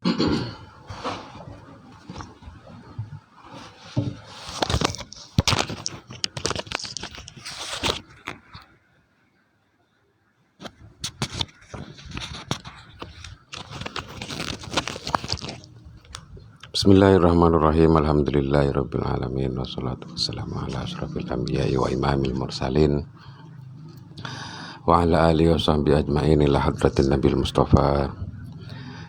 Bismillahirrahmanirrahim. Alhamdulillahirabbil alamin wassalatu wassalamu ala asyrafil anbiya'i wa imamil mursalin wa ala alihi wa sahbihi ajma'in ila hadratin nabil mustafa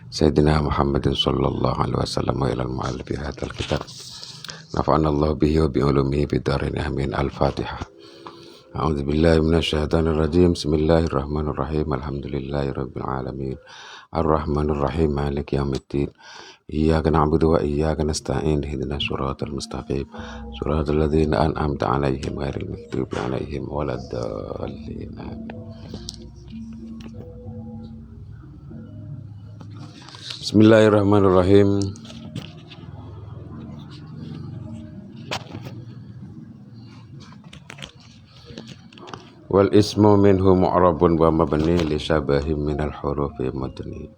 sayyidina Muhammadin sallallahu alaihi wasallam wa ila al-mu'allifi hadzal kitab nafa'anallahu bihi wa bi ulumihi bidarin amin. Al-Fatihah. A'udzu billahi minasyaitonir rajim. Bismillahirrahmanirrahim. Alhamdulillahirabbil alamin. Ar-Rahmanir Rahim. Maliki yaumiddin. Iyyaka na'budu wa iyyaka nasta'in. Ihdinas siratal mustaqim. Siratal ladzina an'amta 'alaihim ghairil maghdubi 'alaihim waladdallin. Bismillahirrahmanirrahim. Wal ismu minhu mu'rabun wa mabni li syabahim minal hurufi mudni.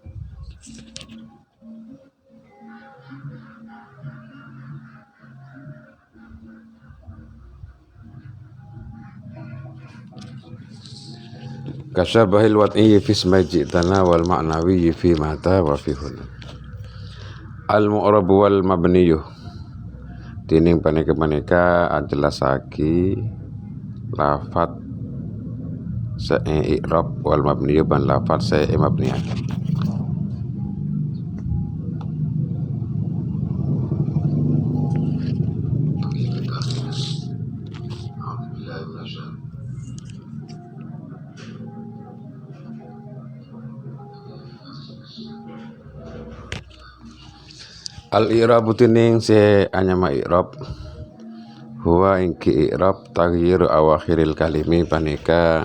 Kasyabahil wat'i fi ismi ji'tana wal ma'nawi fi mata wa fi huna. Al mu'rabu wal mabniyu tining paneka ajelasaki lafat i'rab wal mabniyu ban lafat mabni. Al-i'rabu tining se anyama i'rab huwa ingki i'rab taghyiru awakhiril kalimi paneka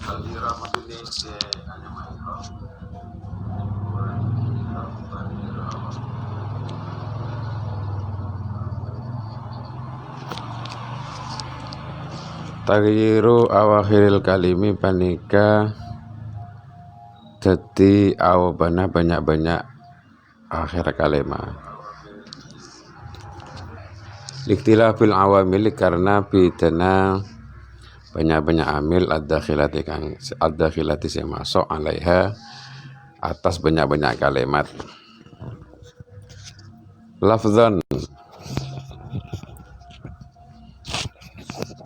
al-i'rabu tining se anyama i'rab taghyiru awakhiril kalimi paneka dadi awabana banyak-banyak akhir kalimat. Ikhtilafil awamil karena bidana banyak-banyak amil ad-dakhilati kang ad-dakhilati sing masuk alaiha atas banyak-banyak kalimat. Lafzan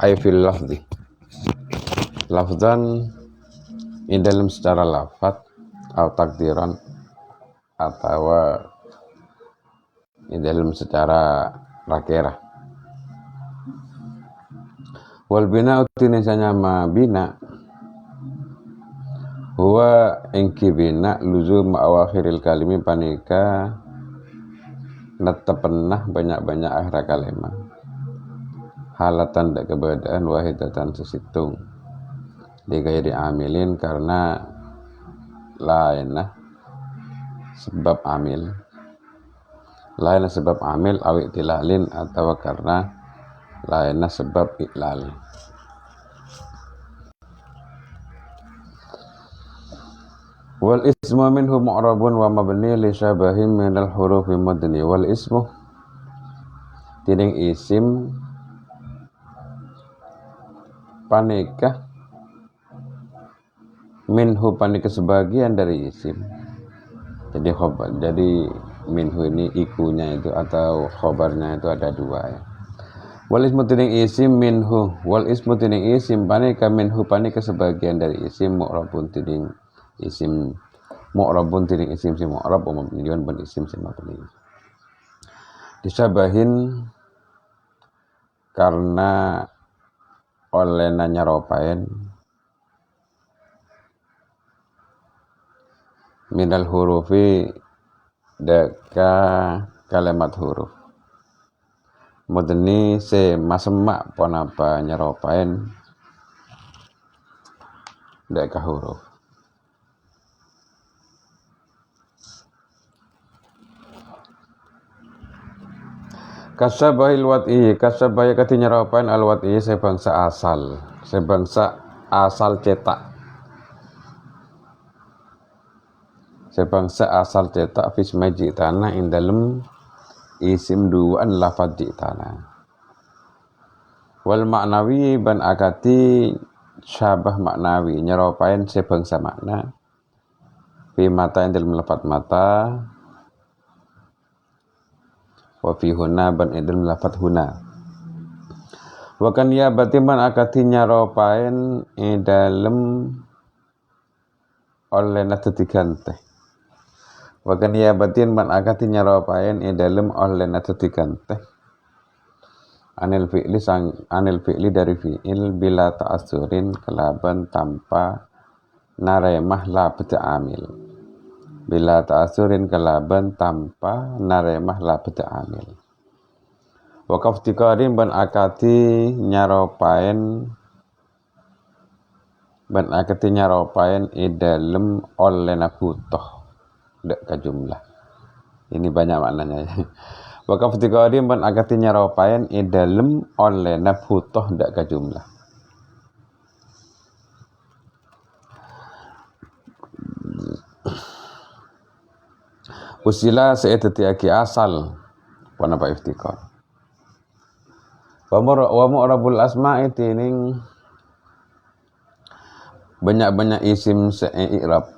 ay fil lafzi. Lafzan in dalam secara lafaz atau takdiran atau in dalam secara rakera. Wal bina utine sanyama bina huwa engki bina luzum awakhiril kalimi panika netepennah banyak-banyak akhir kalimat halatan dak keberadaan wahidatan sesitung digairi amilin karena lainah sebab amil lainah sebab amil awik tilalin atau karena lainah sebab iklal. Wal ismu minhu mu'rabun wa mabni li syabahim minal hurufi mudni. Wal ismu tining isim panika minhu panika sebagian dari isim. Jadi khobar, jadi minhu ini ikunya itu atau khobarnya itu ada dua ya. Wal ismu tining isim minhu, wal ismu tining isim panika minhu panika sebagian dari isim mu'rabun tining isim mu'rabun tining isim si mu'rab wa mabniun ban isim si mabni. Disabahin karena oleh nanya ropain minal hurufi deka kalimat huruf mudni se masemak ponapa nyeropain deka huruf. Kasabahil wat'i kasabaya kati nyeropain al wat'i sebangsa asal cetak sebangsa asal cetak fisma jitana in dalem isim duan lafad jitana wal maknawi ban akati syabah maknawi nyeropain sebangsa makna fi mata yang dalam lafad mata wa fi huna ban dalam lafad huna wa kan ya batiman akati nyeropain dalam oleh natetikante wakan ya batin man akati nyaropain dalam oleh natetikante anil fi'li dari fi'il bila ta'asurin kelaban tanpa naremah la amil bila ta'asurin kelaban tanpa naremah la amil wakaf tikarin ban akati nyaropain dalam oleh nabutoh dak ka jumlah ini banyak maknanya ya. Wakaf tikarin ban akati nyaropain dalam oleh nabutoh dak ka jumlah usila seetetiaki asal panapa iftikar wa mu'rabul asma'i tining banyak-banyak isim se-i'rab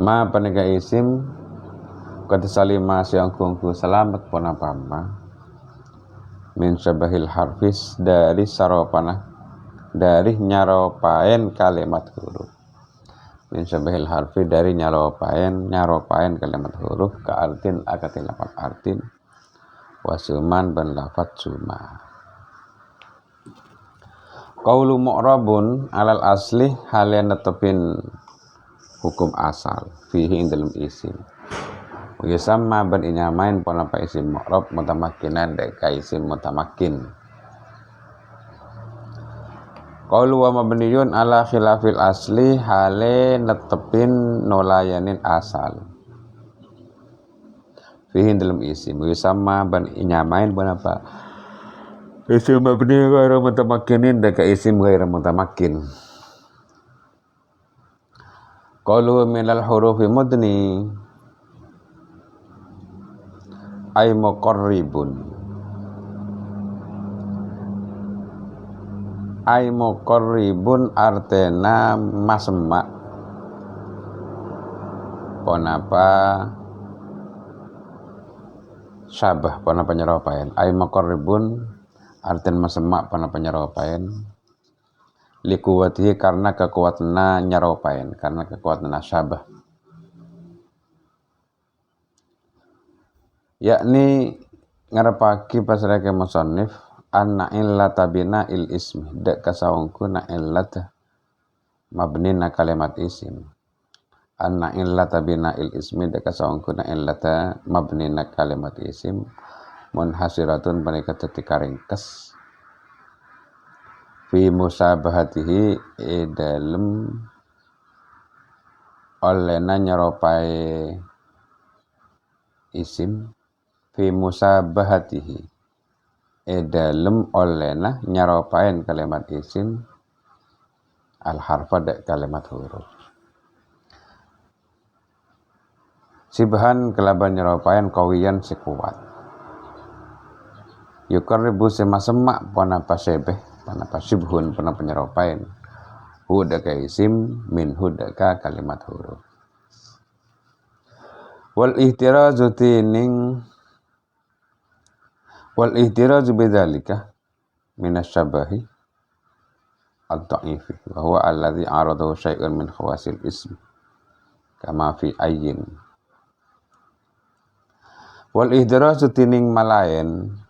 ma panega isim kata salima siang kungku selamat panapa min syabahil harfis dari saropana dari nyaropain kalimat huruf min syabahil harfi dari nyaropain kalimat huruf ka artin akati lafat artin wasuman ban lafat suma qaulu mu'rabun alal asli halen netepin hukum asal fihi ing dalam isim sama ban inyamain panapa isim mu'rab mutamakinan deka isim mutamakin qaulu wa mabniyun ala khilafil asli hale netepin nolayanin asal fihi ing dalam isim sama ban inyamain panapa isim mabni ghairu mutamakinin deka isim ghairu mutamakin qalu minal hurufi mudni ay muqarribun artena masma panapa syabah panapa nyeropain ay muqarribun arten masma panapa nyeropain likuwatihi karena kekuatan nyaropain karena kekuatan syabah yakni ngarepaki pasreke musannif anna illata bina il ismi dak kasawungku na illata mabnina kalimat isim anna illata bina il ismi dak kasawungku na illata mabnina kalimat isim munhasiratun panika ketika ringkes fi musabahatihi dalam olehna nyeropai isim fi musabahatihi dalam olehna nyeropain kalimat isim al harfa dak kalimat huruf sibhan kelaban nyeropain kawiyan sekuat yuqarribu semak panapa sebeh panapa syibhun panapa nyeropain hudaka isim min hudaka kalimat huruf wal ihtirazu bidzalika minasyabahi ad-dha'ifi wa huwa alladhi aradahu syai'un min khawasil ism kama fi ayyin wal ihtirazu tining malayen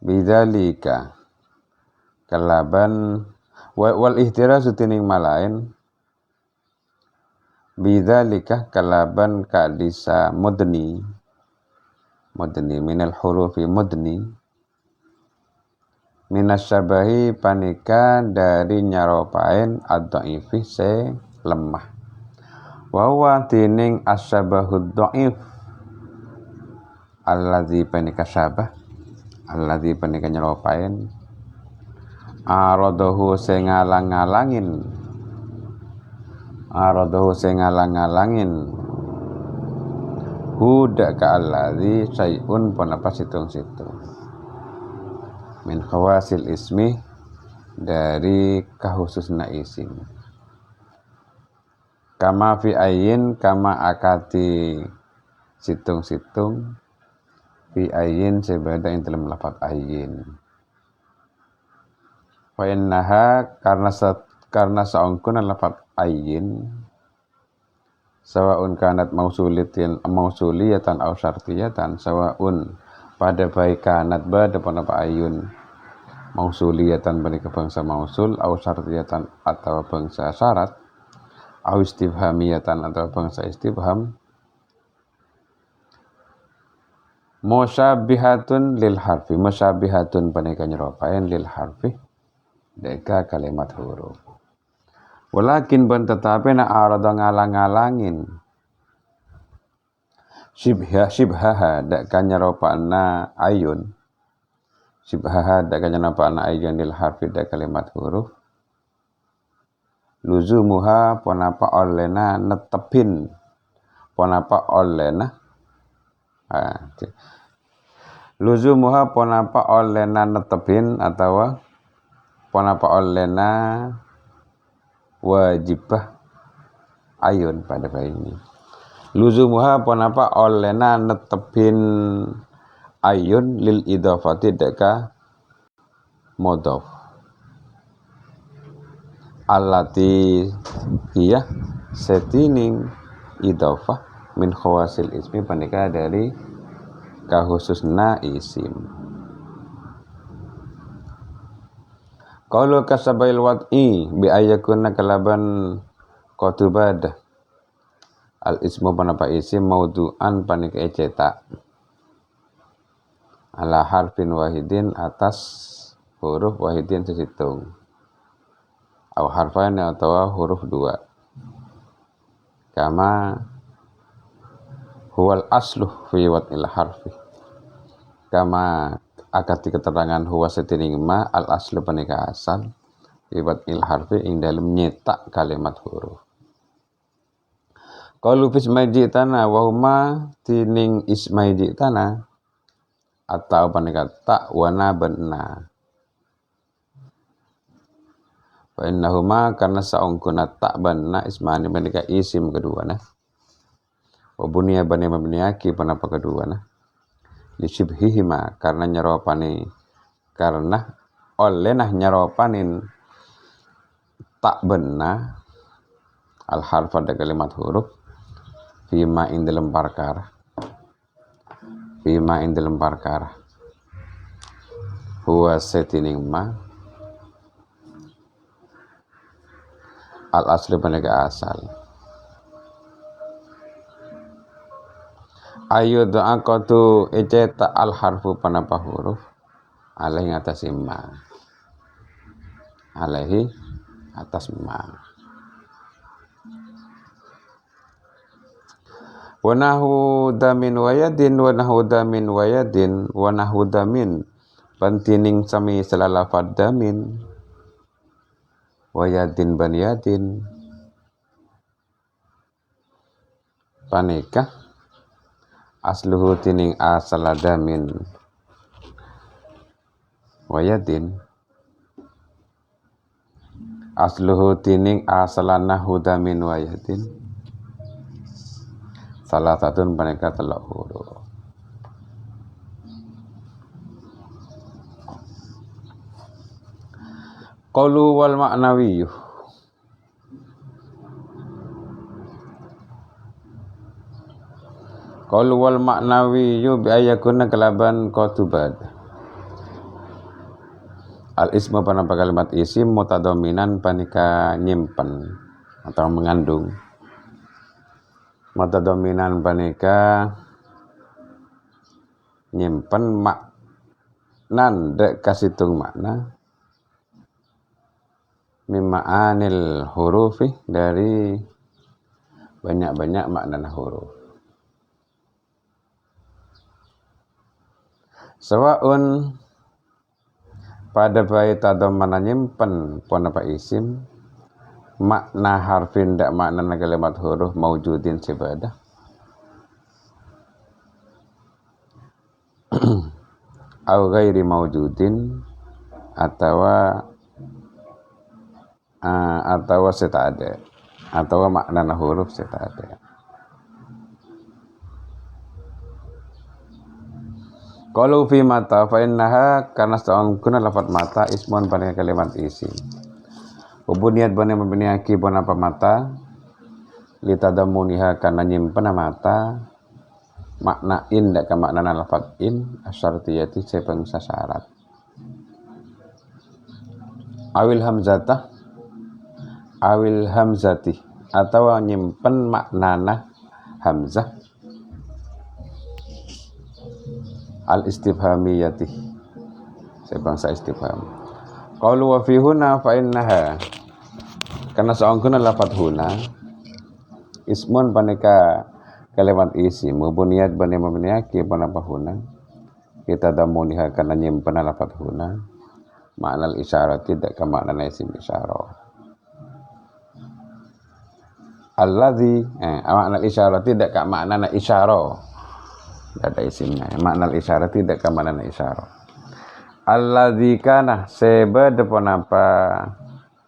bidzalika kalaban wal ihtirazu tining malayen bidzalika kalaban kadisa mudni minal hurufi mudni minasyabahi panika dari nyaropain ad-dha'ifi se lemah wa huwa tining asyabahud dhaif alladzi panika syabah alladzi panika nyaropain aradahu se ngalang-ngalangin aradahu sing ngalang-alangin huda ka alladzi syai'un panapa situng-situng min khawasil ismi dari kahususna isim kama fi ayyin kama akati situng-situng fi ayyin sebeda ing dalam lafaz ayyin fa innaha karena saungkun lafaz ayyin sawaun kanat mausuliyatan aw syartiyatan sawaun pada baik kanat bada panapa ayun mausuliyatan bani ke bangsa mausul aw syartiyatan atau bangsa syarat aw istifhamiyatan atau bangsa istifham musyabihatun lil harfi musyabihatun bani ka nyerupain lil harfi deka kalimat huruf walakin ban tetapi na arada ngalang-ngalangin syibhaha dak kanyaropana ayun syibhaha dak kanyaropana ayun lil harfi dak kalimat huruf luzumuha ponapa olena netepin ponapa olena luzumuha ponapa olena netepin atau ponapa olena wajibah ayun pada bayi ini luzumuha ponapa olena netepin ayun lil idhafati deka mudhaf allati hiya setining idhafah min khawasil ismi panika dari kahususna isim qalu kasabail wad'i bi ayakunna kalaban qatubad al ismu panapa isim maudu'an panika cetak ala harfin wahidin atas huruf wahidin sesitung au harfain atau huruf dua kama huwal asluh fi wad'il harfi kama akati keterangan huwa setining ma al aslu panika asal liwat il harfi ing dalem nyetak kalimat huruf qalu fismaiji tanah wa huma tining ismaiji tanah atau panika ta wana benna fa innahuma karena saungkuna ta benna ismani panika isim kedua nah wa bunya bani mabniaki panapa kedua nah lisibhihima karena nyeropani karena oleh nyeropanin tak benna al harf ada kalimat huruf fima ing dalam perkara huwa setining ma al asli paneka asal ayu doa kotu eceta al harfu panapa huruf alaihi atas ma alaihi atas ma wanahu damin wayadin wanahu damin wayadin wanahu damin pantining sami salalafad damin wayadin baniyadin panika asluhu tining asaladamin wayadin asluhu tining asalana hudamin wayadin salah satu mereka telok huruf qalu wal ma'nawiyyu qalu wal ma'nawiyyu bi ayakunna kalaban qatubad al ismu panapa kalimat isim mutadaminan panika nyimpen atau mengandung mutadaminan panika nyimpen maknan dek kasitung makna mima'anil hurufi dari banyak-banyak makna huruf sawaun pada bayi tadamana nyimpen panapa isim makna harfin dak makna kalimat huruf maujudin sebadah au ghairi maujudin atau seta ada atau makna huruf seta ada. Kalau fi mata fa innaha karena saungkuna lafat mata ismun pada kalimat isim. Hubuniat bani mabniaki bona apa mata litadamuniha karena nyimpen mata makna in dak ka makna lafat in asyartiyati sepengsa syarat. Awil hamzati atau nyimpen maknana hamzah al istifhamiyati sebangsa istifham. Qalu wa fi huna fa innaha karena saungkeuna lafat huna ismun paneka kalimat isim mubuniyat bani mabniyaki panapa huna kita damuniha karena nyimpen lafat huna makna al isyarat tidak ke makna isim isyarah. Alladzi makna al isyarat tidak ke makna isyarah. Ada isimnya makna isyarat tidak ke makna isyarah. Alladzi kana sebab depan apa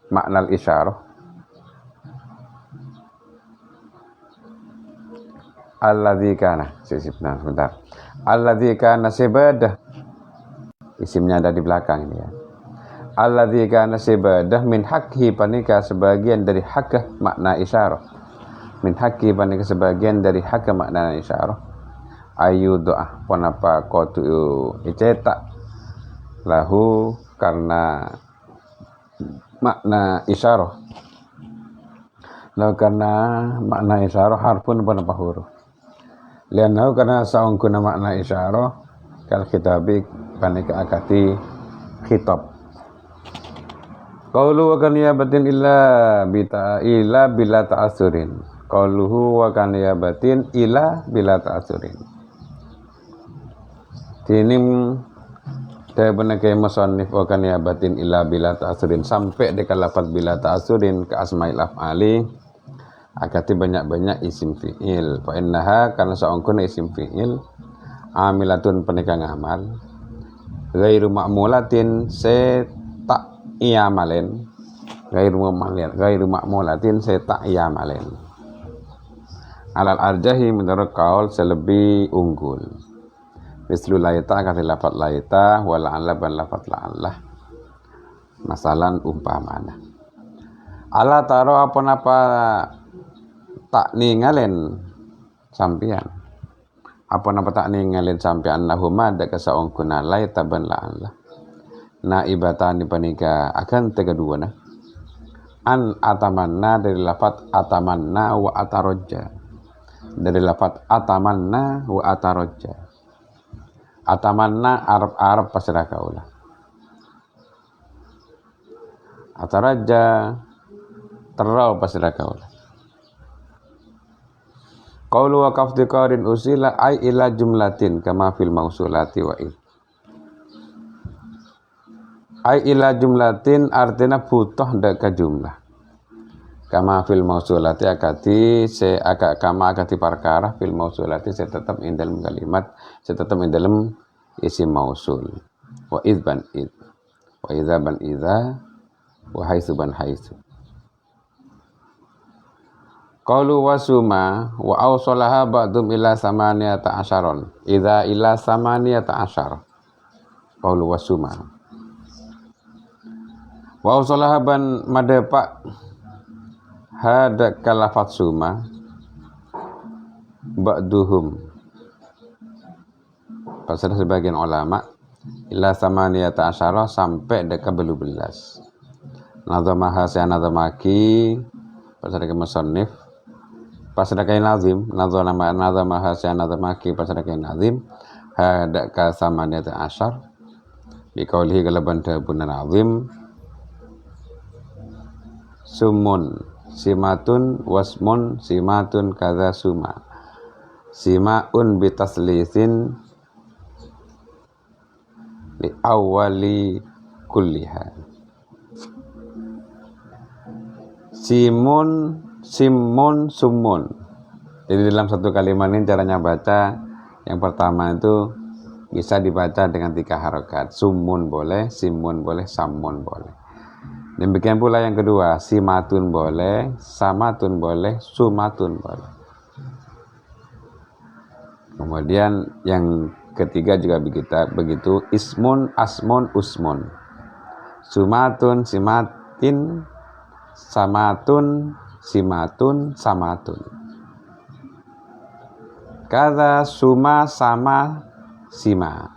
makna isyarah. Alladzi kana sebentar. Alladzi kana sebab isimnya ada di belakang ini ya. Alladzi kana sebab min haqqi panika sebagian dari hak makna isyarah. Min haqqi panika sebagian dari hak makna isyarah. Ayu doa ponapa kotu icetak lahu karena makna isyarah lahu karena makna isyarah harfun ponapa huruf lianau karena saungkuna makna isyarah kal khitabi panika akati khitab qaulu wa kan yabatin illa bila ta'assurin qauluhu wa kan yabatin illa bila ta'assurin. Tinim dia benar kayak musannif wa kan yabatin illa bila ta'asurin sampai dekat lafaz bila ta'asurin ke asmail af'ali akati banyak-banyak isim fi'il fa innaha karena saungkuna isim fi'il amilatun penikang amal ghairu ma'mulatin se tak iyamalen ghairu ma'mulatin se tak iyamalen alal arjahi menurut kaul selebih unggul. Mislu laita kata lafat laita wa la'alla ban lafat la'alla masalan umpamana ala taro apa tak ningalen sampian apa tak ningalen sampian nahuma ada kasaungkuna laita ban la'alla naibatani panika akan kedua an atamanna dari lafat atamanna wa atarojja dari lafat atamanna wa atarojja. Atamanna Arab pasrah kaula. Ataraja terau pasrah kaula. Qaulu wa kafdiqarin usila ay ila jumlatin kama fil mausulati wa il. Ay ila jumlatin artinya butuh deka jumlah. Kama fil mausulati akati kama akati perkara fil mausulati saya tetap dalam kalimat saya tetap dalam isim mausul wa id ban id wa idza ban idza wa haitsu ban haitsu. Qalu wasuma wa awsalaha ba'dum ila samaniyata asharon idza ila samaniyata ashar. Qalu wasuma wa awsalaha ban madepak hada kalafat suma ba'duhum pasal sebagian ulama ila samaniyata asyara sampai dekat 12 nazamaha saya nazamaki pasal dekat musannif pasal dekat nazim nazamaha saya nazamaki pasal dekat nazim hada ka samaniyata asyar biqaulihi galaban tabun nazim sumun simatun wasmun simatun kaza suma simaun bitaslisin li awali kulliha simun, simun, sumun. Jadi dalam satu kalimat ini caranya baca, yang pertama itu bisa dibaca dengan 3 harokat. Sumun boleh, simun boleh, samun boleh. Demikian pula yang kedua, simatun boleh, samatun boleh, sumatun boleh. Kemudian yang ketiga juga begitu, ismun, asmun, usmun. Sumatun, simatin, samatun, simatun, samatun. Kata suma, sama, sima.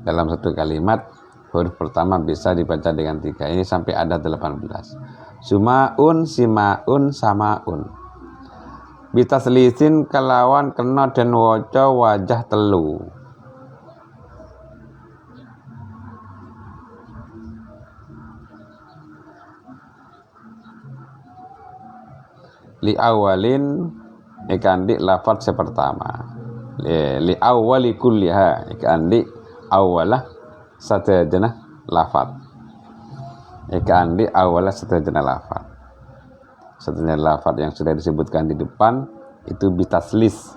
Dalam satu kalimat, huruf pertama bisa dibaca dengan 3. Ini sampai ada 18. Sumaun, simaun, samaun. Bitaslisin kelawan kena dan waca wajah telu. Li awalin ikandik lafaz sepertama. Li awali kulliha ikandik awalah satajana lafaz. Ikandik awalah satajana lafaz. Satunya lafaz yang sudah disebutkan di depan itu bitaslis.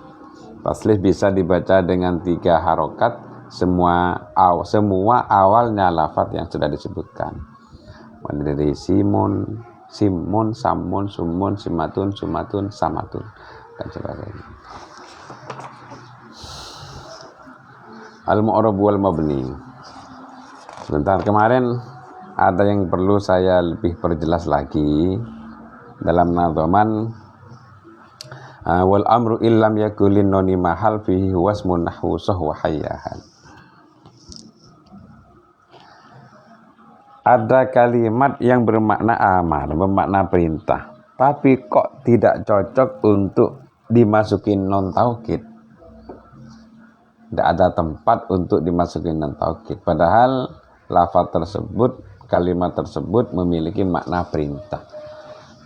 Taslis bisa dibaca dengan 3 harokat, semua awalnya lafaz yang sudah disebutkan. Dari simun, simun, samun, sumun, simatun, sumatun, samatun, dan sebagainya. Al-mu'rab wal mabni. Sebentar, kemarin ada yang perlu saya lebih perjelas lagi. Dalam nadhaman wal amru illam yakulin noni mahal fihi wasmun nahwu sahwa hayyahan. Ada kalimat yang bermakna amar, bermakna perintah, tapi kok tidak cocok untuk dimasukin non taukid. Tidak ada tempat untuk dimasukin non taukid, padahal lafaz tersebut, kalimat tersebut memiliki makna perintah.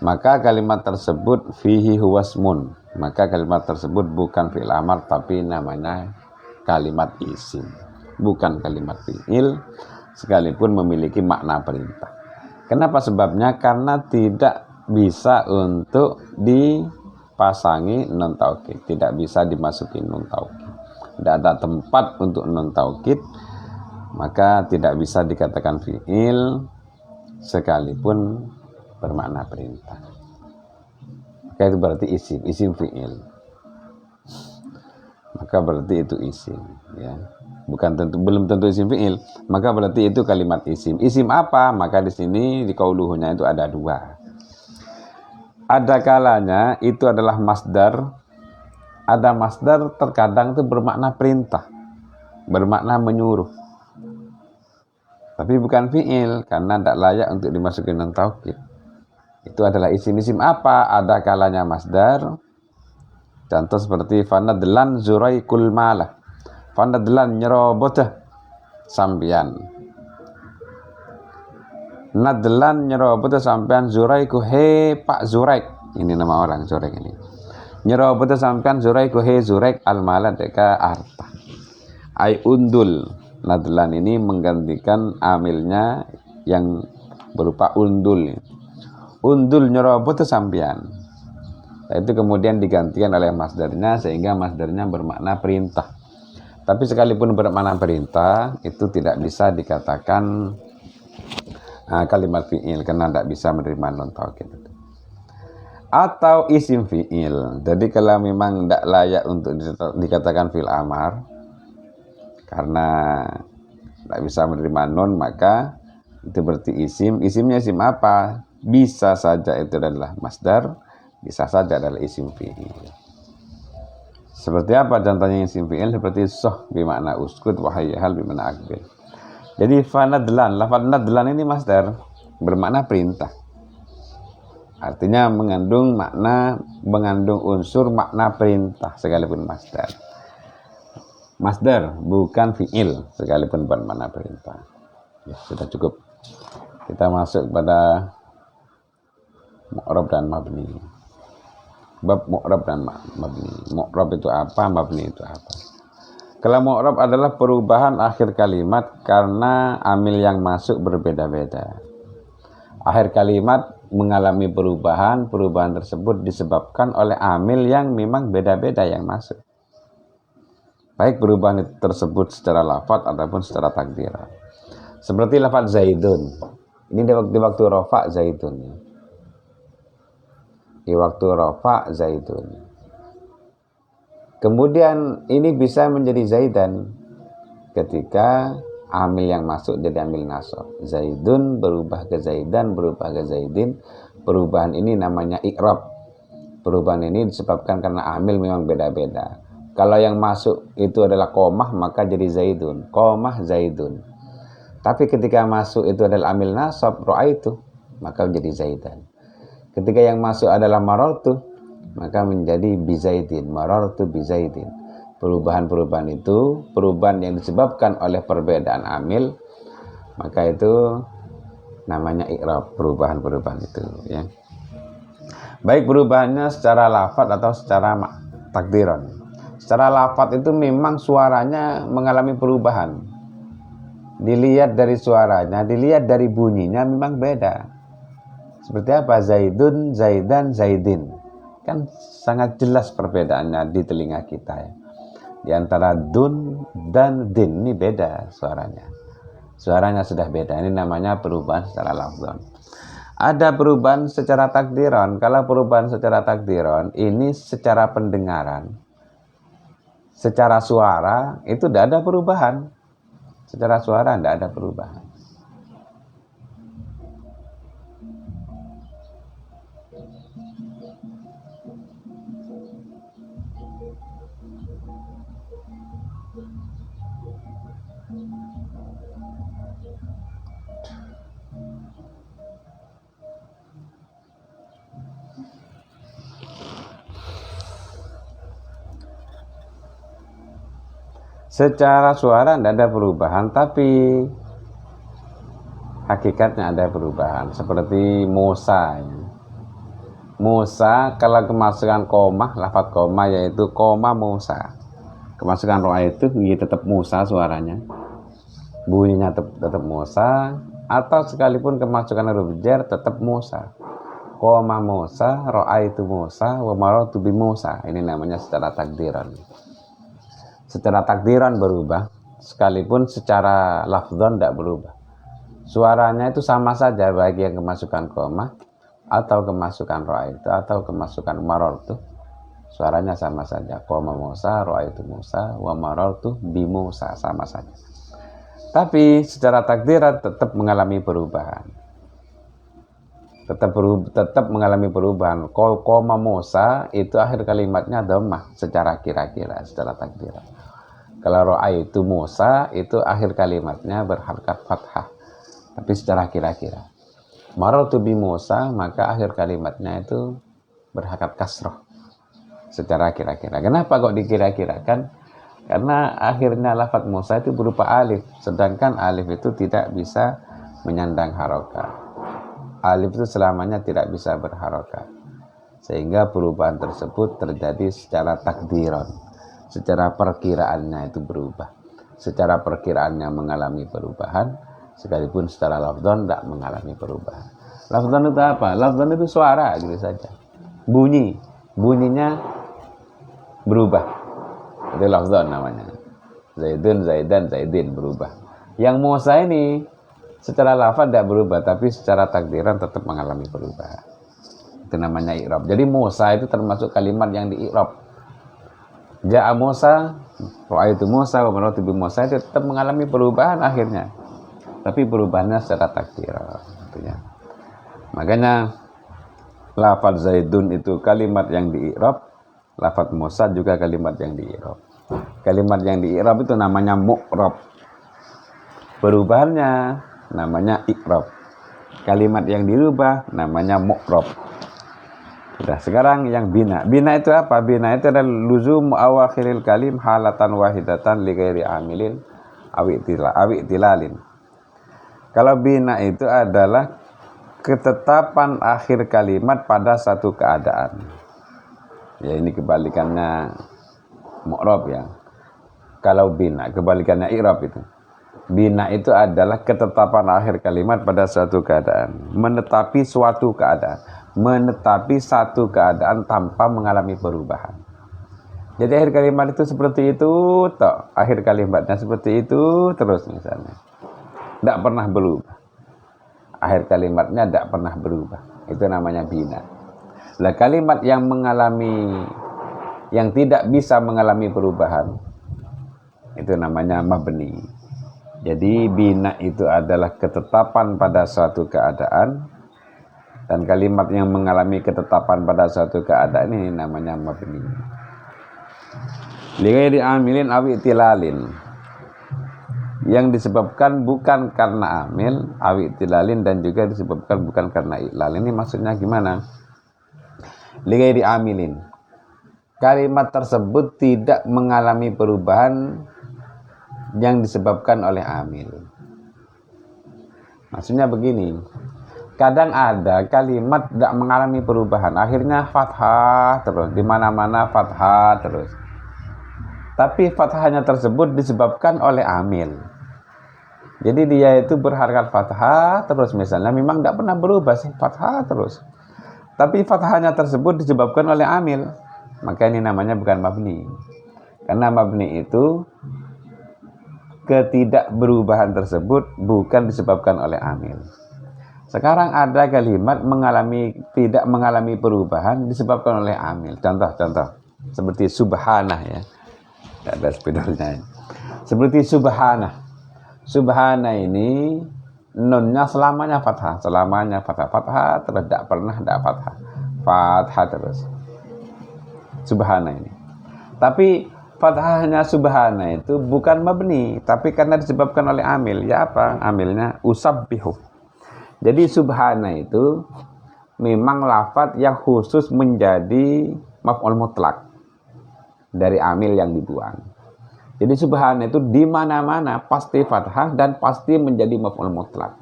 Maka kalimat tersebut fihi huwasmun. Maka kalimat tersebut bukan fi'il amar, tapi namanya kalimat isim. Bukan kalimat fi'il, sekalipun memiliki makna perintah. Kenapa sebabnya? Karena tidak bisa untuk dipasangi nun taukid. Tidak bisa dimasuki nun taukid. Tidak ada tempat untuk nun taukid. Maka tidak bisa dikatakan fi'il, sekalipun bermakna perintah. Maka itu berarti isim fi'il. Maka berarti itu isim, ya. Belum tentu isim fi'il, maka berarti itu kalimat isim. Isim apa? Maka di sini di qauluhunya itu ada 2. Ada kalanya itu adalah masdar. Ada masdar terkadang itu bermakna perintah, bermakna menyuruh. Tapi bukan fi'il, karena tidak layak untuk dimasukin non taukid. Itu adalah isim-isim apa? Ada kalanya masdar. Contoh seperti fanadlan zuraikul malah. Fanadlan nyerobotah sampian. Nadlan nyerobotah sampian zuraiku he Pak Zuraik. Ini nama orang Zuraik ini. Nyerobotah sampian zuraiku he Zuraik al malah deka harta. Ai undul. Nadlan ini menggantikan amilnya yang berupa undul. Undul nyerobot itu sampian. Nah, itu kemudian digantikan oleh masdarnya sehingga masdarnya bermakna perintah. Tapi sekalipun bermakna perintah itu tidak bisa dikatakan kalimat fi'il karena tidak bisa menerima non taukid. Atau isim fi'il. Jadi kalau memang tidak layak untuk dikatakan fi'il amar karena tidak bisa menerima non, maka itu berarti isim. Isimnya isim apa? Bisa saja itu adalah masdar, bisa saja adalah isim fi'il. Seperti apa contohnya isim fi'il? Seperti soh bermakna uskut, wahayyahal bermakna akbil. Jadi fanadlan, lafaz nadlan ini masdar, bermakna perintah. Artinya mengandung unsur makna perintah sekalipun masdar. Masdar bukan fi'il sekalipun bermakna perintah. Ya, sudah cukup. Kita masuk pada mu'rab dan mabni. Bab mu'rab dan mabni. Mu'rab itu apa? Mabni itu apa? Kalau mu'rab adalah perubahan akhir kalimat karena amil yang masuk berbeda-beda. Akhir kalimat mengalami perubahan tersebut disebabkan oleh amil yang memang beda-beda yang masuk. Baik perubahan tersebut secara lafaz ataupun secara takdiran. Seperti lafaz Zaidun. Ini di waktu rafa Zaidun. Di waktu rafa Zaidun. Kemudian ini bisa menjadi Zaidan ketika amil yang masuk jadi amil nasab. Zaidun berubah ke Zaidan, berubah ke Zaidin. Perubahan ini namanya i'rab. Perubahan ini disebabkan karena amil memang beda-beda. Kalau yang masuk itu adalah komah, maka jadi Zaidun. Komah Zaidun. Tapi ketika masuk itu adalah amil nasab, ra'aitu, maka menjadi Zaidan. Ketika yang masuk adalah marartu, maka menjadi bizaidin. Marartu bizaidin. Perubahan-perubahan itu, perubahan yang disebabkan oleh perbedaan amil, maka itu namanya i'rab, perubahan-perubahan itu. Ya. Baik perubahannya secara lafaz atau secara takdiran. Secara lafaz itu memang suaranya mengalami perubahan. Dilihat dari suaranya, dilihat dari bunyinya memang beda. Seperti apa? Zaidun, Zaidan, Zaidin. Kan sangat jelas perbedaannya di telinga kita ya. Di antara dun dan din ini beda suaranya. Suaranya sudah beda. Ini namanya perubahan secara lafaz. Ada perubahan secara takdiran. Kalau perubahan secara takdiran ini secara pendengaran. Secara suara itu tidak ada perubahan. Secara suara tidak ada perubahan. Secara suara tidak ada perubahan, tapi hakikatnya ada perubahan. Seperti Musa. Musa kalau kemasukan komah, lafaz komah yaitu koma Musa. Kemasukan roa itu tetap Musa suaranya. Bunyinya tetap Musa. Atau sekalipun kemasukan huruf jar tetap Musa. Koma Musa, roa itu Musa, wa maratu bi Musa. Ini namanya secara takdiran. Secara takdiran berubah, sekalipun secara lafzon tidak berubah. Suaranya itu sama saja bagi yang kemasukan koma atau kemasukan roa itu atau kemasukan maror itu. Suaranya sama saja. Koma Musa, roa itu Musa, wa maror itu bi Musa, sama saja. Tapi secara takdiran tetap mengalami perubahan. Tetap mengalami perubahan. Koma Musa itu akhir kalimatnya dhammah secara kira-kira, secara takdiran. Kalau ro'a itu Musa, itu akhir kalimatnya berharkat fathah. Tapi secara kira-kira. Marartu bi Musa, maka akhir kalimatnya itu berharkat kasroh. Secara kira-kira. Kenapa kok dikira-kirakan? Karena akhirnya lafaz Musa itu berupa alif. Sedangkan alif itu tidak bisa menyandang harokat. Alif itu selamanya tidak bisa berharokat. Sehingga perubahan tersebut terjadi secara takdiran. Secara perkiraannya itu berubah. Secara perkiraannya mengalami perubahan, sekalipun secara lafzon tidak mengalami perubahan. Lafzon itu apa? Lafzon itu suara gitu saja. Bunyinya berubah. Itu lafzon namanya. Zaidun, Zaidan, Zaidin berubah. Yang Musa ini secara lafaz tidak berubah, tapi secara takdiran tetap mengalami perubahan. Itu namanya i'rab. Jadi Musa itu termasuk kalimat yang di i'rab. Ja'a Musa, ra'aitu Musa, wa marartu bi Musa, itu tetap mengalami perubahan akhirnya. Tapi perubahannya secara takdiran. Makanya lafaz Zaidun itu kalimat yang di i'rab, lafaz Musa juga kalimat yang di i'rab. Kalimat yang di i'rab itu namanya mu'rab. Perubahannya namanya i'rab. Kalimat yang dirubah namanya mu'rab. Sudah, sekarang yang bina. Bina itu apa? Bina itu adalah luzum awakhiril kalim halatan wahidatan li ghairi amilin awi tilalin. Kalau bina itu adalah ketetapan akhir kalimat pada satu keadaan. Ya, ini kebalikannya mu'rab ya. Kalau bina, kebalikannya i'rab itu. Bina itu adalah ketetapan akhir kalimat pada suatu keadaan, menetapi suatu keadaan, menetapi satu keadaan tanpa mengalami perubahan. Jadi akhir kalimat itu seperti itu, toh akhir kalimatnya seperti itu terus misalnya, tidak pernah berubah. Akhir kalimatnya tidak pernah berubah. Itu namanya bina. Lah kalimat yang tidak bisa mengalami perubahan, itu namanya mabni. Jadi bina itu adalah ketetapan pada suatu keadaan, dan kalimat yang mengalami ketetapan pada suatu keadaan ini namanya mabni. Lighairi amilin awi tilalin, yang disebabkan bukan karena amil, awi tilalin, dan juga disebabkan bukan karena iklal. Ini maksudnya gimana? Lighairi amilin, kalimat tersebut tidak mengalami perubahan yang disebabkan oleh amil. Maksudnya begini, kadang ada kalimat tidak mengalami perubahan, akhirnya fathah terus, di mana-mana fathah terus. Tapi fathahnya tersebut disebabkan oleh amil. Jadi dia itu berharakat fathah terus misalnya, memang tidak pernah berubah sih, fathah terus. Tapi fathahnya tersebut disebabkan oleh amil, maka ini namanya bukan mabni. Karena mabni itu ketidakberubahan tersebut bukan disebabkan oleh amil. Sekarang ada kalimat tidak mengalami perubahan disebabkan oleh amil. Contoh seperti subhanah ya. Tidak ada spidolnya. Seperti subhanah. Subhanah ini nunnya selamanya fathah, fathah terus, tidak pernah tidak fathah terus. Subhanah ini. Tapi fathahnya subhana itu bukan mabni, tapi karena disebabkan oleh amil. Ya apa? Amilnya usabbihu. Jadi subhana itu memang lafaz yang khusus menjadi maf'ul mutlak dari amil yang dibuang. Jadi subhana itu di mana-mana pasti fathah dan pasti menjadi maf'ul mutlak.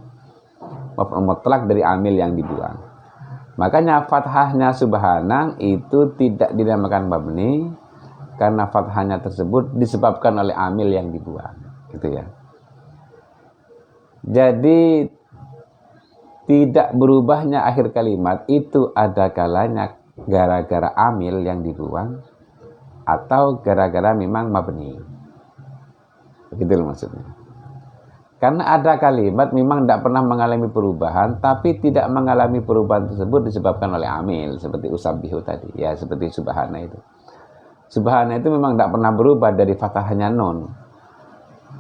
Maf'ul mutlak dari amil yang dibuang. Makanya fathahnya subhana itu tidak dinamakan mabni, karena fathahnya tersebut disebabkan oleh amil yang dibuang, gitu ya. Jadi tidak berubahnya akhir kalimat itu ada kalanya gara-gara amil yang dibuang atau gara-gara memang mabni. Begitu maksudnya. Karena ada kalimat memang tidak pernah mengalami perubahan, tapi tidak mengalami perubahan tersebut disebabkan oleh amil, seperti usabbihu tadi, ya seperti subhana itu. Subhana itu memang tidak pernah berubah dari fathahnya nun,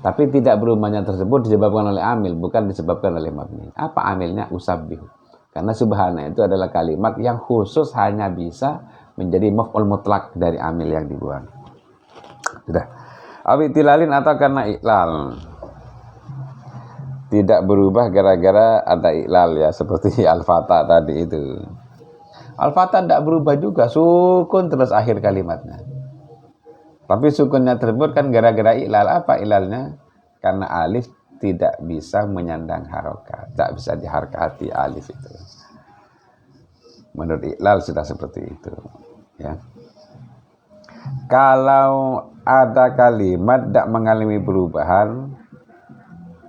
tapi tidak berubahnya tersebut disebabkan oleh amil, bukan disebabkan oleh mabni. Apa amilnya? Usabbihu. Karena subhana itu adalah kalimat yang khusus hanya bisa menjadi maf'ul mutlak dari amil yang dibuang. Sudah. Awi tilalin atau karena iklal. Tidak berubah gara-gara ada iklal ya, seperti al-fatah tadi itu. Al-fatah tidak berubah juga, sukun terus akhir kalimatnya. Tapi sukunnya tersebut kan gara-gara iklal. Apa iklalnya? Karena alif tidak bisa menyandang harokat, tidak bisa diharkati alif itu. Menurut iklal sudah seperti itu, ya. Kalau ada kalimat tidak mengalami perubahan,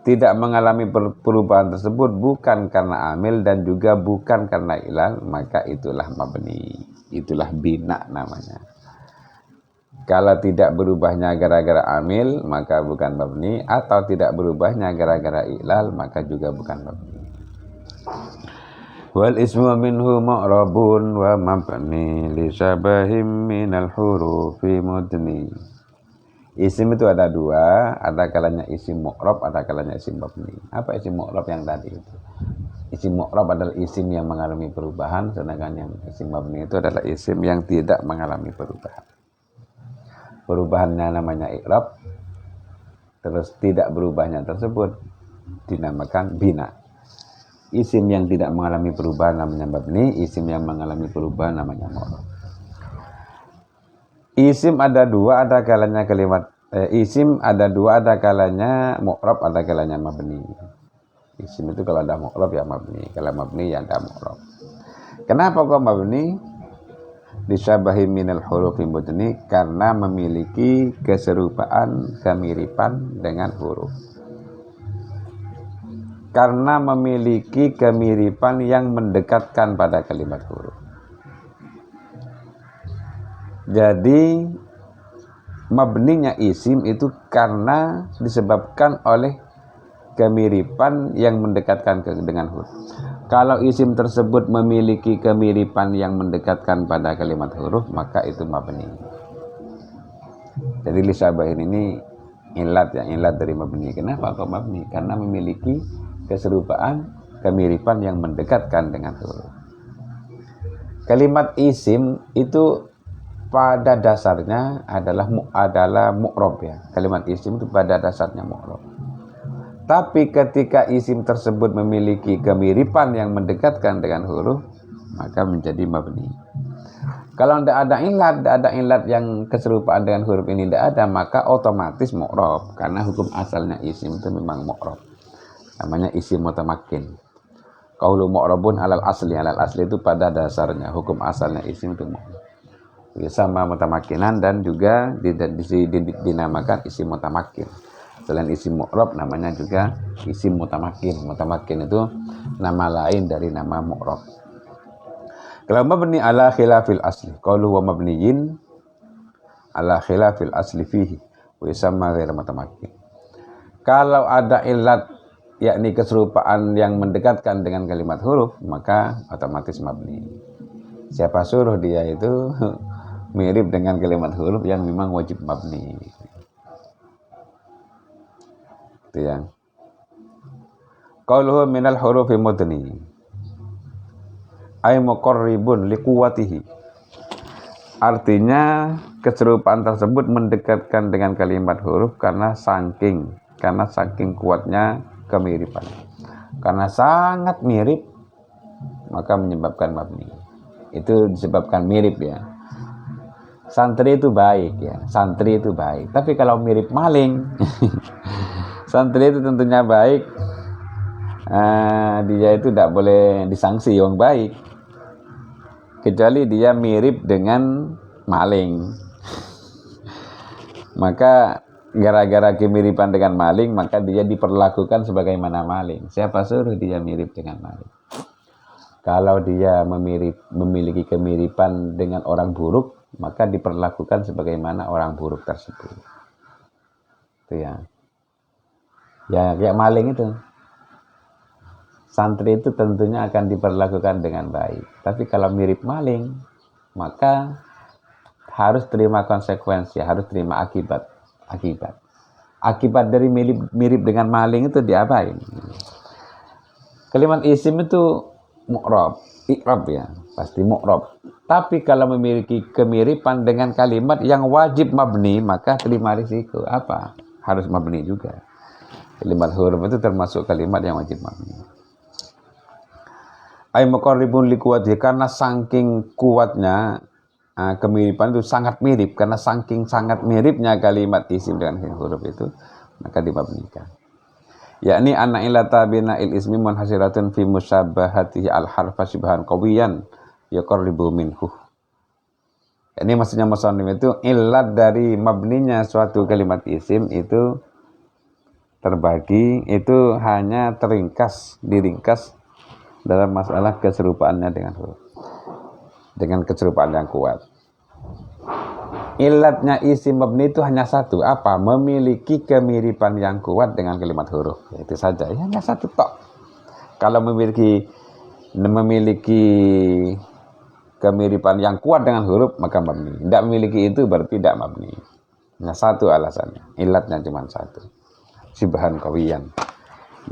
tidak mengalami perubahan tersebut bukan karena amil dan juga bukan karena iklal, maka itulah mabni, itulah bina namanya. Kalau tidak berubahnya gara-gara amil, maka bukan mabni, atau tidak berubahnya gara-gara iklal, maka juga bukan mabni. Wal ismu minhu mu'rabun wa mabni li syabahim minal hurufi mudni. Isim itu ada dua, ada kalanya isim mu'rab, ada kalanya isim mabni. Apa isim mu'rab yang tadi itu? Isim mu'rab adalah isim yang mengalami perubahan, sedangkan yang isim mabni itu adalah isim yang tidak mengalami perubahan. Perubahannya namanya i'rab, terus tidak berubahnya tersebut dinamakan bina. Isim yang tidak mengalami perubahan namanya mabni, isim yang mengalami perubahan namanya mu'rab. Isim ada dua, ada kalanya isim ada dua, ada kalanya mu'rab, ada kalanya mabni. Isim itu kalau ada mu'rab ya mabni, kalau mabni ya ada mu'rab. Kenapa kok mabni? Disyabahi minal hurufi mudni, karena memiliki keserupaan, kemiripan dengan huruf. karena memiliki kemiripan yang mendekatkan pada kalimat huruf. Jadi mabninya isim itu karena disebabkan oleh kemiripan yang mendekatkan dengan huruf. Kalau isim tersebut memiliki kemiripan yang mendekatkan pada kalimat huruf, maka itu mabni. Jadi lisabahin ini ilat dari mabni. Kenapa kok mabni? Karena memiliki keserupaan, kemiripan yang mendekatkan dengan huruf. Kalimat isim itu pada dasarnya adalah mu'rob ya. Kalimat isim itu pada dasarnya mu'rob. Tapi ketika isim tersebut memiliki kemiripan yang mendekatkan dengan huruf, maka menjadi mabni. Kalau tidak ada ilat yang keserupaan dengan huruf ini tidak ada, maka otomatis mu'rob. Karena hukum asalnya isim itu memang mu'rob. Namanya isim mutamakkin. Qaulu mu'robun alal asli itu pada dasarnya. Hukum asalnya isim itu mu'rob. Sama mutamakkinan dan juga dinamakan isim mutamakkin. Selain isim mu'rob namanya juga isim mutamakkin. Mutamakkin itu nama lain dari nama mu'rob. Kalau mabni ala khilafil asli, qalu wa mabniyin ala khilafil asli fihi wa yusamma ghairu mutamakkin. Kalau ada ilat yakni keserupaan yang mendekatkan dengan kalimat huruf, maka otomatis mabni. Siapa suruh dia itu mirip dengan kalimat huruf yang memang wajib mabni. Itu ya. Qauluhu minal hurufi mudni ay muqarribun liquwatihi. Artinya keserupaan tersebut mendekatkan dengan kalimat huruf karena saking kuatnya kemiripan. Karena sangat mirip maka menyebabkan mabni. Itu disebabkan mirip ya. Santri itu baik ya. Santri itu baik. Tapi kalau mirip maling santri itu tentunya baik, dia itu tidak boleh disangsi yang baik, kecuali dia mirip dengan maling. Maka gara-gara kemiripan dengan maling, maka dia diperlakukan sebagaimana maling. Siapa suruh dia mirip dengan maling? Kalau dia memiliki kemiripan dengan orang buruk, maka diperlakukan sebagaimana orang buruk tersebut. Itu ya. Ya kayak maling itu. Santri itu tentunya akan diperlakukan dengan baik. Tapi kalau mirip maling, maka harus terima konsekuensi, harus terima akibat. Akibat dari mirip dengan maling itu diapain? Kalimat isim itu mu'rob, i'rab ya, pasti mu'rob. Tapi kalau memiliki kemiripan dengan kalimat yang wajib mabni, maka terima risiko. Apa? Harus mabni juga. Kalimat huruf itu termasuk kalimat yang wajib mabni. Ay muqarribun liquwatihi, karena saking kuatnya kemiripan itu sangat mirip, karena saking sangat miripnya kalimat isim dengan huruf itu, maka dimabnikan. Yakni anna ilata bina'il ismi munhasiratun fi musyabahatihi al-harfa syibhan qawiyan yuqarribu minhu. Ini maksudnya musannif itu ilat dari mabninya suatu kalimat isim itu terbagi, itu hanya diringkas dalam masalah keserupaannya dengan huruf, dengan keserupaan yang kuat. Ilatnya isim mabni itu hanya satu, apa? Memiliki kemiripan yang kuat dengan kalimat huruf. Itu saja, hanya satu tok. Kalau memiliki kemiripan yang kuat dengan huruf, maka mabni. Tidak memiliki itu berarti tidak mabni. Hanya satu alasannya, ilatnya cuma satu. Syibhan qawiyan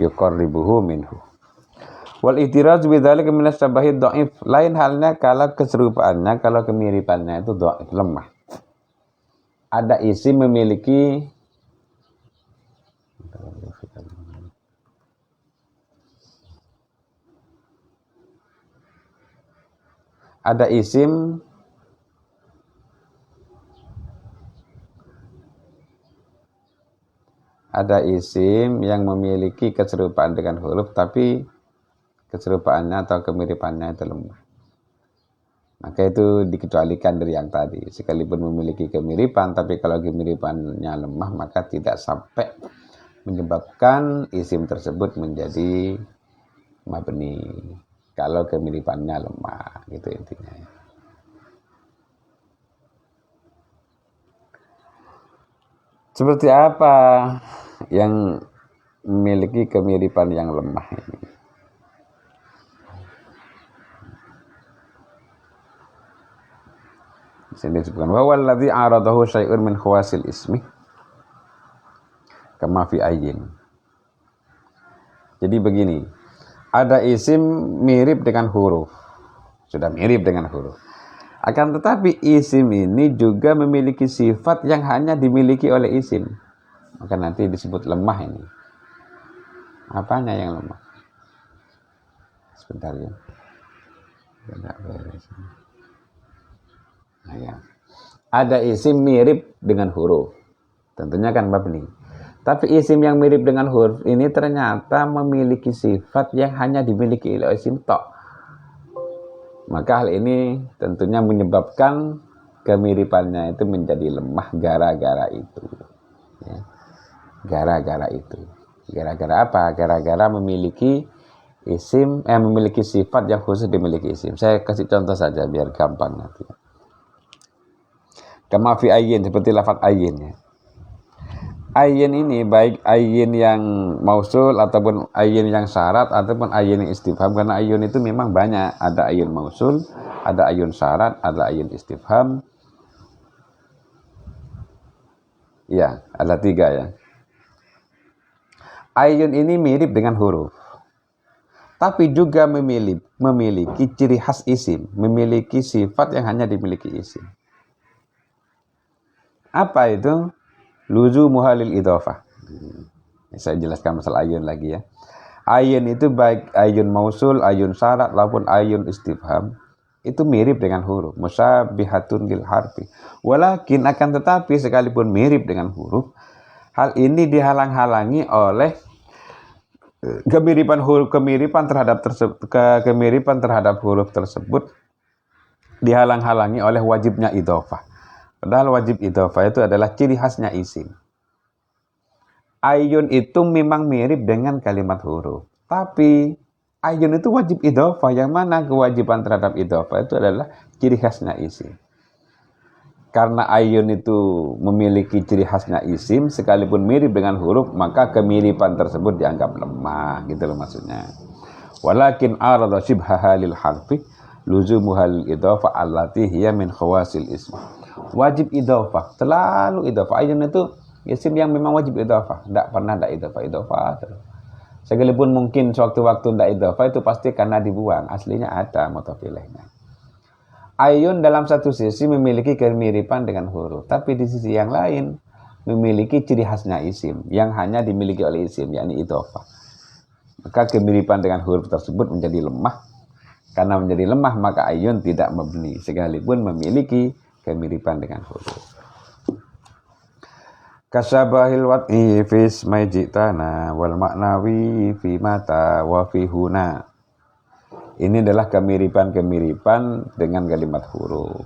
yuqarribuhu minhu. Wal ihtiraz bidzalika min asy-syabahi dhaif. Lain halnya kalau keserupaannya, kalau kemiripannya itu dhaif, lemah. Ada isim memiliki yang memiliki keserupaan dengan huruf, tapi keserupaannya atau kemiripannya itu lemah. Maka itu dikecualikan dari yang tadi. Sekalipun memiliki kemiripan, tapi kalau kemiripannya lemah, maka tidak sampai menyebabkan isim tersebut menjadi mabni kalau kemiripannya lemah, gitu intinya. Seperti apa yang memiliki kemiripan yang lemah ini? Di sini disebutkan wa wallazi aradahu syai'un min khawasil ismi kama fi ayyin. Jadi begini, ada isim mirip dengan huruf. Sudah mirip dengan huruf. Akan tetapi isim ini juga memiliki sifat yang hanya dimiliki oleh isim. Maka nanti disebut lemah ini. Apanya yang lemah? Sebentar ya. Nah, ya. Ada isim mirip dengan huruf. Tentunya kan mabni. Tapi isim yang mirip dengan huruf ini ternyata memiliki sifat yang hanya dimiliki oleh isim tok. Maka hal ini tentunya menyebabkan kemiripannya itu menjadi lemah gara-gara itu. Ya. Gara-gara itu. Gara-gara apa? Gara-gara memiliki isim, memiliki sifat yang khusus dimiliki isim. Saya kasih contoh saja biar gampang nanti. Kama fi ayyin, seperti lafaz ayyin ya. Ayyin ini baik ayyin yang mausul ataupun ayyin yang syarat ataupun ayyin yang istifham, karena ayyin itu memang banyak, ada ayyin mausul, ada ayyin syarat, ada ayyin istifham. Ya, ada 3 ya. Ayyin ini mirip dengan huruf, tapi juga memiliki ciri khas isim, memiliki sifat yang hanya dimiliki isim. Apa itu? Luzumu halil idhofah. Saya jelaskan masalah ayun lagi ya. Ayun itu baik ayun mausul, ayun syarat, maupun ayun istifham, itu mirip dengan huruf. Musyabihatun lil harfi. Walakin akan tetapi sekalipun mirip dengan huruf, hal ini dihalang-halangi oleh kemiripan terhadap huruf tersebut dihalang-halangi oleh wajibnya idhofah. Padahal wajib idhofah itu adalah ciri khasnya isim. Ayun itu memang mirip dengan kalimat huruf, tapi ayun itu wajib idhofah, yang mana kewajiban terhadap idhofah itu adalah ciri khasnya isim. Karena ayun itu memiliki ciri khasnya isim, sekalipun mirip dengan huruf, maka kemiripan tersebut dianggap lemah, gitu loh maksudnya. Walakin arada shibhaha lil harfi luzumuha lil idhofah allati hiya min khawasil ism. Wajib idhofah, selalu idhofah. Ayun itu isim yang memang wajib idhofah, tidak pernah tidak idhofah terus. Sekalipun mungkin sewaktu-waktu tidak idhofah itu pasti karena dibuang, aslinya ada mutafilihnya. Ayun dalam satu sisi memiliki kemiripan dengan huruf, tapi di sisi yang lain memiliki ciri khasnya isim yang hanya dimiliki oleh isim, yakni idhofah. Maka kemiripan dengan huruf tersebut menjadi lemah. Karena menjadi lemah maka ayun tidak mabni sekalipun memiliki kemiripan dengan huruf. Kasabahil wat'i fi ismai jitana wal maknawi fi mata wa fi huna. Ini adalah kemiripan-kemiripan dengan kalimat huruf.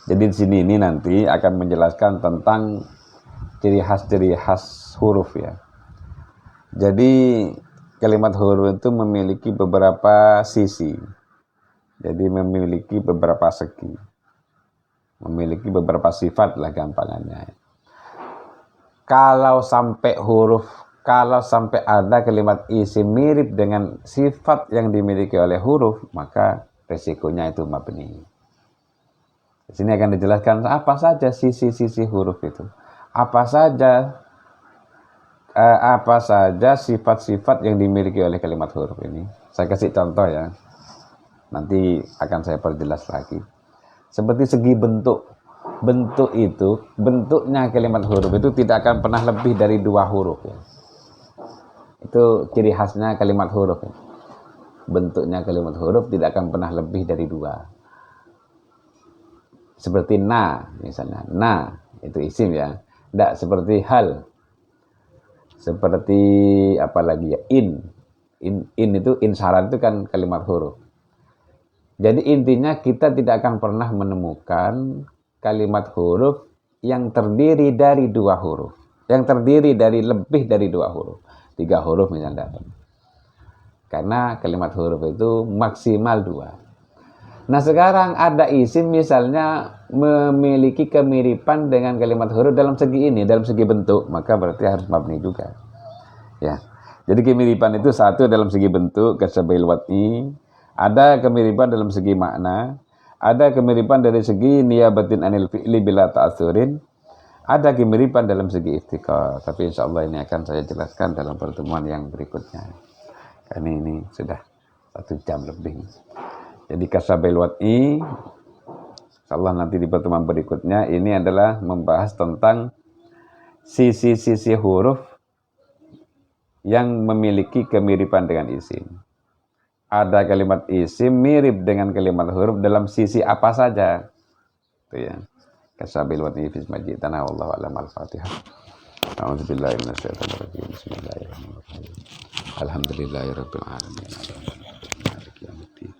Jadi di sini ini nanti akan menjelaskan tentang ciri khas huruf ya. Jadi kalimat huruf itu memiliki beberapa sisi. Jadi memiliki beberapa segi. Memiliki beberapa sifat lah gampangannya. Kalau sampai ada kalimat isim mirip dengan sifat yang dimiliki oleh huruf, maka resikonya itu mabni. Di sini akan dijelaskan apa saja sisi-sisi huruf itu. Apa saja sifat-sifat yang dimiliki oleh kalimat huruf ini. Saya kasih contoh ya. Nanti akan saya perjelas lagi. Seperti segi bentuk. Bentuknya kalimat huruf itu tidak akan pernah lebih dari 2 huruf ya. Itu ciri khasnya kalimat huruf ya. Bentuknya kalimat huruf tidak akan pernah lebih dari 2. Seperti na misalnya. Na itu isim ya. Tidak seperti hal. Seperti apa lagi ya? In itu insyarat itu kan kalimat huruf. Jadi intinya kita tidak akan pernah menemukan kalimat huruf yang terdiri dari 2 huruf. yang terdiri dari lebih dari 2 huruf. 3 huruf misalnya dapat. Karena kalimat huruf itu maksimal 2. Nah sekarang ada isim misalnya memiliki kemiripan dengan kalimat huruf dalam segi ini, dalam segi bentuk, maka berarti harus mabni juga. Ya. Jadi kemiripan itu satu dalam segi bentuk, kasabail wat'i, ada kemiripan dalam segi makna, ada kemiripan dari segi niyabatin anil fi'li bila ta'atsurin, ada kemiripan dalam segi iftikar. Tapi insyaallah ini akan saya jelaskan dalam pertemuan yang berikutnya. Karena ini sudah 1 jam lebih. Jadi kasabail wat'i, insyaallah nanti di pertemuan berikutnya ini adalah membahas tentang sisi-sisi huruf yang memiliki kemiripan dengan isim. Ada kalimat isim mirip dengan kalimat huruf dalam sisi apa saja. Itu ya. Kasabil wat'i fi majidana wallahu a'lam. Al-Fatihah. A'udzubillahi minasyaitonir rajim. Bismillahirrahmanirrahim. Alhamdulillahirabbil alamin. Maliki yaumiddin.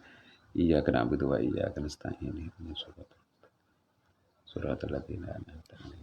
Iyyaka na'budu wa iyyaka nasta'in. Ihdinas siratal ladzina an'amta 'alaihim.